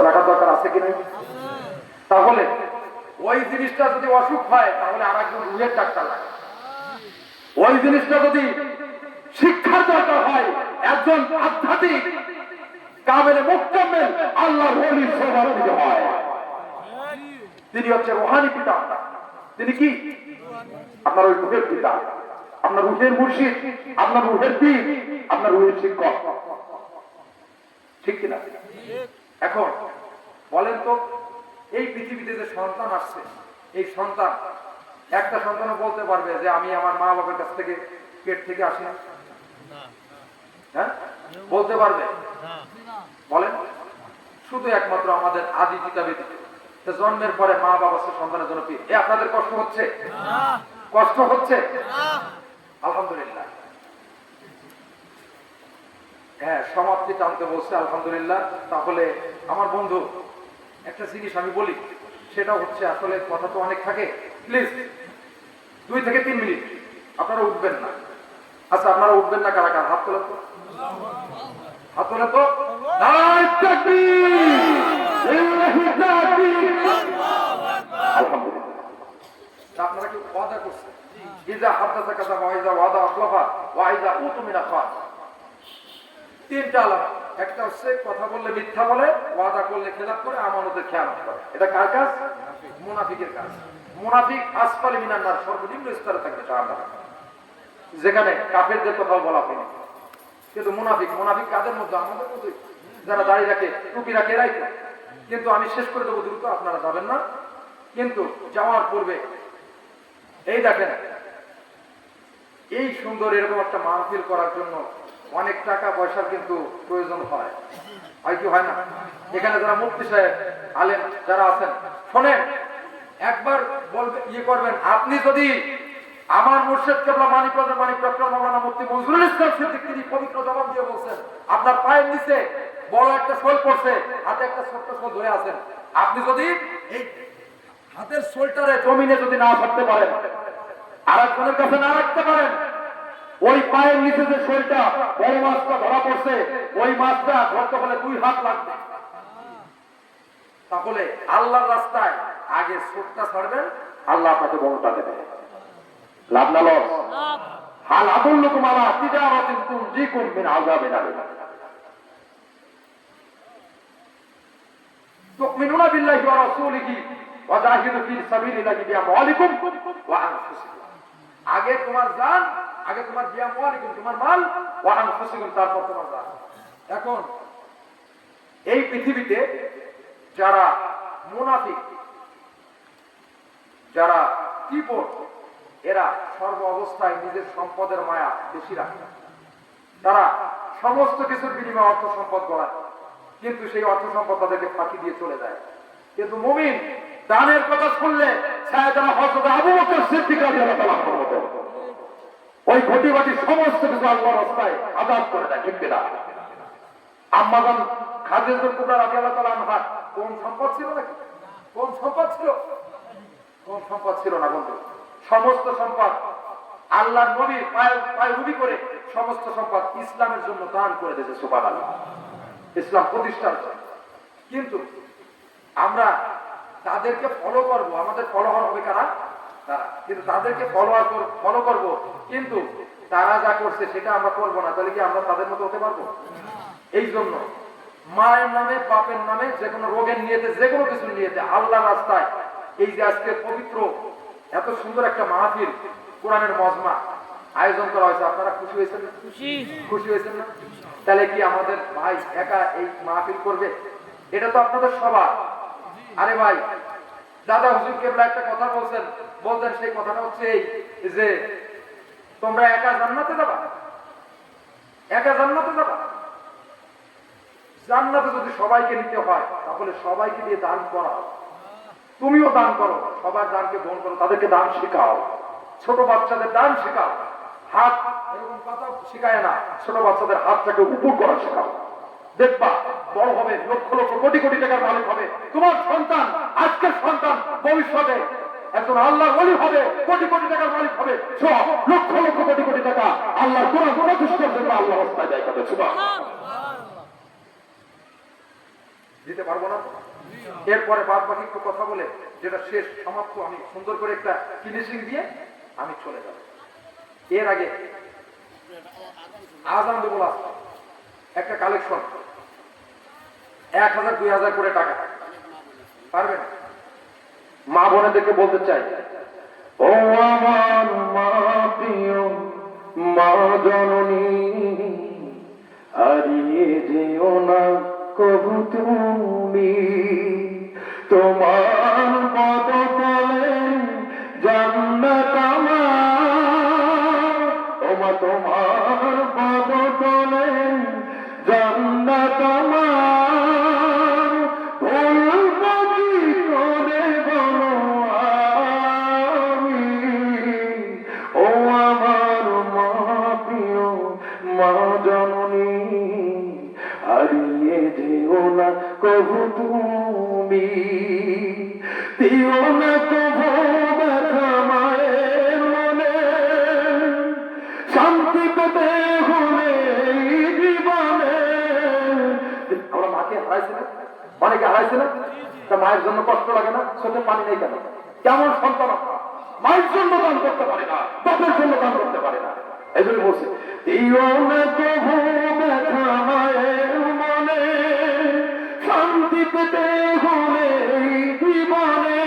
রাখার দরকার আছে কিনা? তাহলে ওই জিনিসটা যদি অসুখ হয় তাহলে আর একজন রুহের ডাক্তার লাগে। ওই জিনিসটা যদি শিক্ষার দরকার হয় একজন আধ্যাত্মিক কামেলে মুকাম্মেল আল্লাহর ওলির সেবা দিতে হয়। তিনি হচ্ছে রুহানি পিতা। তিনি কি? আপনার ওই রুহের পিতা, আপনার রুহের মুর্শিদ, আপনার রুহের পীর, আপনার রুহের শিক্ষক। ঠিক কিনা? এখন বলেন তো, এই পৃথিবীতে যে সন্তান আসছে, এই সন্তান একটা সন্তানও বলতে পারবে যে আমি আমার মা বাবার কাছ থেকে পেট থেকে আসি না? হ্যাঁ, বলতে পারবে? বলেন। শুধু একমাত্র আমাদের আদি পিতা ব্যতীত জন্মের পরে মা বাবা সন্তানের জন্য পীর। আপনাদের কষ্ট হচ্ছে? কষ্ট হচ্ছে? আলহামদুলিল্লাহ। হ্যাঁ, সমাপ্তি টানতে বলছে, আলহামদুলিল্লাহ। তাহলে আমার বন্ধু একটা জিনিস আমি বলি, সেটা হচ্ছে আসলে কথা তো অনেক থাকে, প্লিজ 2 থেকে 3 মিনিট আপনারা উঠবেন না। আচ্ছা, আপনারা উঠবেন না কারা কারা? হাত তোলেন তো, হাত তোলেন তো। আপনারা কি ওয়াদা করছেন? ইজা হাদাসা কাযা ওয়া ইজা ওয়াদা আখলাফা ওয়া ইজা উতুমিনা খান। 3টা আলাদা। একটা হচ্ছে কথা বললে মিথ্যা বলে, ওয়াদা করলে খেলাফ করে, আমানতের খেয়ানত করে। এটা কার কাজ? মুনাফিকের কাজ। মুনাফিক আসফালে মিনান নার, সর্বনিম্ন স্তরে থাকবে জাহান্নামে, যেখানে কাফেরদের কথাও বলা হয়নি। কিন্তু মুনাফিক, মুনাফিক কাদের মধ্যে? আমাদের মধ্যে। যারা দাঁড়িয়ে রাখে, টুপি রাখে, এরাই। কিন্তু আমি শেষ করে দেবো দ্রুত, আপনারা যাবেন না। কিন্তু যাওয়ার পূর্বে এই দেখেন, এই সুন্দর এরকম একটা মাহফিল করার জন্য অনেক টাকা পয়সার কিন্তু প্রয়োজন হয় কি হয় না? এখানে যারা মুফতি সাহেব, আলেম যারা আছেন, শোনেন, একবার বলবে, করবেন, আপনি যদি আমার মুর্শিদ কেবলা মানিক ডক্টর মাওলানা মুফতি মনজুরুল ইসলাম সিদ্দিক, তিনি পবিত্র জবান দিয়ে বলছেন, আপনার পায়ের নিচে বড় একটা শোল পড়ছে, হাতে একটা ছোট্ট শোল ধরে আছেন, আপনি যদি এই হাতের শোলটারে জমিনে যদি না ধরতে পারেন, আর একজনের কাছে না রাখতে পারেন, ওই পায়ের নিচে যে শোলটা বড় মাছটা ধরা পড়ছে, ওই মাছটা ধরতে হলে 2 হাত লাগবে। তাহলে আল্লাহর রাস্তায় আগে ছোটটা ছাড়বেন, আল্লাহ আপনাকে বড়টা দেবে। লাভ না লস? হাল আদুল্লুকুম আলা তিজারাতিন তুনজিকুম মিন আযাবিন আলীম। তুমিনুনা বিল্লাহি ওয়া রাসূলিহি ওয়া জাহিদু ফি সাবিলিল্লাহি বিআমওয়ালিকুম ওয়া আনফুসিকুম। আগে তোমার জান, আগে তোমার বিআমওয়ালিকুম, তোমার মাল, ওয়া আনফুসিকুম, তারপর তোমার জান। এখন এই পৃথিবীতে যারা মুনাফিক, যারা কিপট, এরা সর্ব অবস্থায় নিজের সম্পদের মায়া বেশি রাখে। তারা সমস্ত কিছুর বিনিময়ে অর্থ সম্পদ গড়ায়, কিন্তু সেই অর্থ সম্পদ তাদেরকে ফাঁকি দিয়ে চলে যায়। কিন্তু মুমিন দানের কথা শুনলে সাইয়েদনা হযরত আবু বকর সিদ্দিক রাদিয়াল্লাহু তাআলার মতো ওই ঘটি বাটি সমস্ত কিছু আল্লাহর রাস্তায় আযাব করে দেয়। ঠিক না? আম্মা জান খাদিজাতুল কুবরা রাদিয়াল্লাহু তাআলা আনহা কোন সম্পদ ছিল নাকি? কোন সম্পদ ছিল? কোন সম্পদ ছিল না বন্ধু? সমস্ত সম্পদ আল্লাহর নবীর পায়ে রুবি করে সমস্ত সম্পদ ইসলামের জন্য দান করে দিয়েছে। সুবহানাল্লাহ, ইসলাম প্রতিষ্ঠার জন্য। কিন্তু আমরা তাদেরকে ফলো করব, আমাদের ফলোয়ার হবে কারা? তারা। কিন্তু তাদেরকে ফলো করব, কিন্তু তারা যা করছে সেটা আমরা করব না, তাহলে কি আমরা তাদের মতো হতে পারবো? এই জন্য মায়ের নামে, বাপের নামে, যে কোনো রোগের নিয়েতে, যে কোনো কিছু নিয়েতে আল্লাহর রাস্তায় এই যে আজকে পবিত্র এত সুন্দর একটা মাহফিল, কোরআনের মজমা আয়োজন করা হয়েছে, আপনারা খুশি হয়েছেন না? খুশি হয়েছেন না? তাহলে কি আমাদের ভাই একা এই মাহফিল করবে? এটা তো আপনাদের সবার। আরে ভাই, দাদা হুজুর কেবলা একটা কথা বলতেন, সেই কথাটা হচ্ছে এই যে তোমরা একা জান্নাতে যাবা, একা জান্নাতে যাবা। জান্নাতে যদি সবাইকে নিতে হয়, তাহলে সবাইকে দিয়ে দান করা। তুমিও দান করো, সবার দানকে গ্রহণ করো, তাদেরকে দান শেখাও, ছোট বাচ্চাদের দান শেখাও। হাত এরকম কথা শেখায় না, ছোট বাচ্চাদের হাতটাকে উপর করা শেখাও। দেখবা বড় হবে, লক্ষ লক্ষ কোটি কোটি টাকার মালিক হবে তোমার সন্তান। আজকের সন্তান ভবিষ্যতে একজন আল্লাহর ওলি হবে, কোটি কোটি টাকার মালিক হবে, সব লক্ষ লক্ষ কোটি কোটি টাকা আল্লাহর কোরআন প্রতিষ্ঠার জন্য আল্লাহর রাস্তায় ব্যয় করবে। সুবহানাল্লাহ। দিতে পারবো না। এরপরে বাদ বাকি একটু কথা বলে যেটা শেষ সমাপ্ত আমি সুন্দর করে একটা ফিনিশিং দিয়ে আমি চলে যাব। এর আগে আজান দেবো লাস্ট একটা কালেকশন 1000 2000 করে টাকা পারবেন? মা বোনেদেরকে বলতে চাই, ও আমার মা প্রিয় মা জননী, হারিয়ে যেও না কবু তুমি, তোমার পদতলে জান্নাত আমার, ও মা তোমার পদতলে জান্নাত আমার, ভুলবো কি করে বলো আমি, ও আমার মা প্রিয় মা জননী, হারিয়ে যেও না কবু তুমি, দিও না কবু ব্যথা মায়ের মনে, শান্তি পেতে হলে এই জীবনে। আমরা মাকে হারাইছি না, অনেকে হারাইছে না, তা মায়ের জন্য কষ্ট লাগে না? চোখে পানি নেই কেন? কেমন সন্তান আমরা মায়ের জন্য দান করতে পারি না, বাপের জন্য দান করতে পারি না? এই জন্য বলছি, দিও না কবু ব্যথা মায়ের মনে, শান্তি পেতে হলে এই জীবনে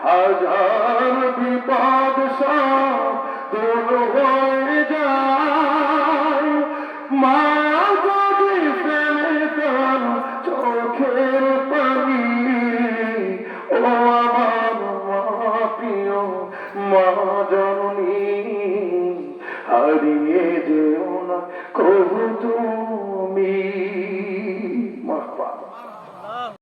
হাজার বিপদ